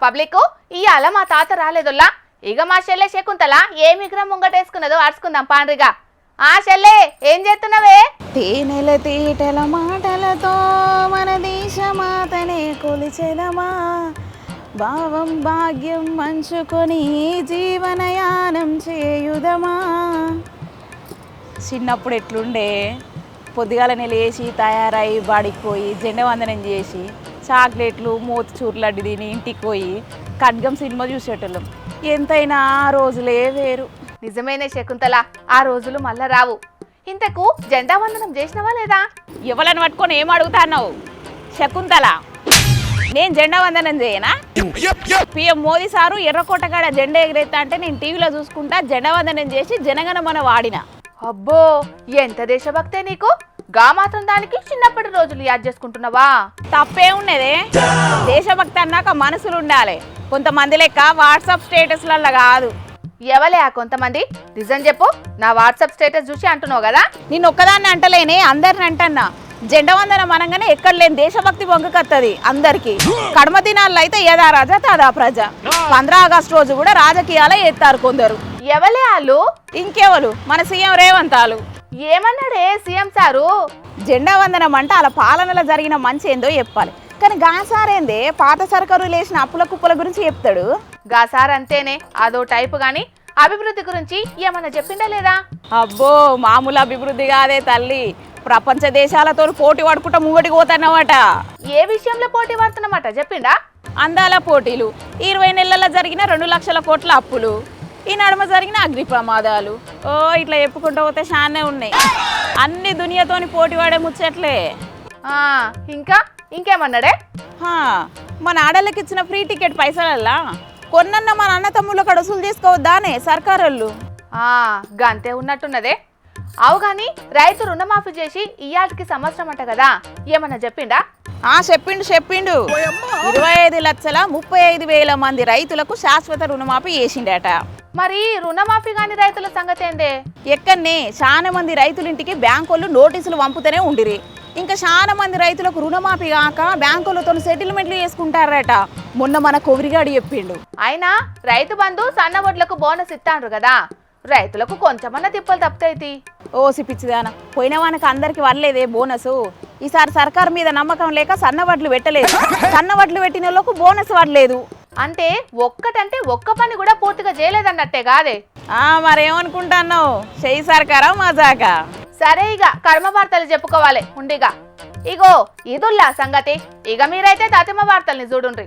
Public ఇయాల మా తాత రాలేదొల్లా ఇక మా చెల్లె శకుంతల ఏ విగ్రహం ముంగటేసుకున్నదో అరుచుకుందాం పాండ్రిగా. ఆ చెల్లె ఏం చేస్తున్నావే? తేనెల తీటల మాటలతో మన దేశమాతనే కొలిచెదమా, భావం భాగ్యం మంచుకొని జీవనయానం చేయుదమా. చిన్నప్పుడు ఎట్లుండే, పొద్దుగాలనే లేచి తయారై బాడికి పోయి జెండా వందనం చేసి చాక్లెట్లు మోతిచూర్లు అడ్డి తిని ఇంటికి పోయి ఖడ్గం సినిమా చూసేటోళ్ళం. ఎంతైనా ఆ రోజులే వేరు. నిజమేనే శకుంతల, ఆ రోజులు మళ్ళా రావు. ఇంతకు జెండా వందనం చేసినవా లేదా? ఎవరిని పట్టుకొని ఏం అడుగుతాన్నావు శకుంతల? నేను జెండా వందనం చేయనా? పిఎం మోదీ సారు ఎర్రకోటగాడ జెండా ఎగిరేస్తా అంటే నేను టీవీలో చూసుకుంటా జెండా వందనం చేసి జనగణమన వాడిన. అబ్బో, ఎంత దేశభక్తే నీకు! గా మాత్రం దానికి చిన్నప్పటి రోజులు యాద్ చేసుకుంటున్నావా? తప్పే ఉన్నదే. దేశభక్తి అన్నాక మనసులు ఉండాలి. కొంతమంది లెక్క వాట్సాప్ స్టేటస్లలో కాదు. ఎవలే ఆ కొంతమంది? నిజం చెప్పు. నా వాట్సాప్ స్టేటస్ చూసి అంటున్నావు కదా? నేను ఒక్కదాన్ని అంటలేనే, అందరిని అంటన్నా. జెండా వందనం అనగానే ఎక్కడ లేని దేశభక్తి బొంగుకత్తది అందరికి. కడమ దినాల్లో అయితే యదా రాజా తదా ప్రజ. 15 ఆగస్టు రోజు కూడా రాజకీయాలే ఎత్తారు కొందరు. ఎవలే వాళ్ళు? ఇంకెవరు? మన సీఎం రేవంత్ వాళ్ళు. ఏమన్నాడే సీఎం సారు? జెండా వందనం అంటే అలా పాలనలో జరిగిన మంచి ఏందో చెప్పాలి. కానీ గాసారేందే పాత సర్కారు లేచిన అప్పుల కుప్పల గురించి చెప్తాడు. గా సార్ అంతేనే, అదో టైపు. గాని అభివృద్ధి గురించి ఏమన్నా చెప్పిందా లేదా? అబ్బో, మామూలు అభివృద్ధి కాదే తల్లి. ప్రపంచ దేశాలతో పోటీ పడుకుంటా ముంగటికి పోతాన్నమాట. ఏ విషయంలో పోటీ పడుతున్నమాట చెప్పిండా? అందాల పోటీలు, 20 నెలల్లో జరిగిన 2 లక్షల కోట్ల అప్పులు, ఈ నడుమ జరిగిన అగ్ని ప్రమాదాలు, ఓ ఇట్లా చెప్పుకుంటూ పోతే చానే ఉన్నాయి. అన్ని దునియాతోని పోటీ పడే ముచ్చట్లే. ఇంకేమన్నాడే? మన ఆడళ్ళకి ఇచ్చిన ఫ్రీ టికెట్ పైసలల్లా కొన్నన్న మన అన్న తమ్ముళ్ళ కాడ వసూలు చేసుకోవద్దానే సర్కారోళ్ళు. గంతే ఉన్నట్టున్నదే. అవు గాని రైతు రుణమాఫీ చేసి ఇయాటికి సంవత్సరం అంట కదా, ఏమన్నా చెప్పిండా? చెప్పిండు 25,35,000 మంది రైతులకు శాశ్వత రుణమాఫీ చేసిండట. మరి రుణమాఫీ కాని రైతుల సంగతి ఏందే? ఎక్కడనే చాలా మంది రైతులింటికి బ్యాంకులు నోటీసులు పంపుతూనే ఉండిరి. ఇంకా చాలా మంది రైతులకు రుణమాఫీ కాక బ్యాంకులతో సెటిల్మెంట్లు చేసుకుంటారట. మొన్న మన కొవిరిగాడు చెప్పిండు. అయినా రైతు బంధు సన్న వడ్లకు బోనస్ ఇస్తాండ్రు కదా, రైతులకు కొంచెమన్నా తిప్పలు తప్పుతాయి. ఓసి పిచ్చిదానా, పోయిన వానికి అందరికి వర్లేదే బోనసు. ఈసారి సర్కారు మీద నమ్మకం లేక సన్న వడ్లు పెట్టలేదు. సన్న వడ్లు పెట్టిన వాళ్ళకు బోనస్ వర్లేదు. అంటే ఒక్క పని కూడా పూర్తిగా చేయలేదన్నట్టే కాదే? మరేమనుకుంటున్నావు? చెయ్యి సర్కారా మజాకా? సరే, ఇక కర్మ వార్తలు చెప్పుకోవాలి ఉండిగా. ఇగో ఇదుల్లా సంగతి. ఇక మీరైతే తాతిమ్మ వార్తల్ని చూడుండ్రి.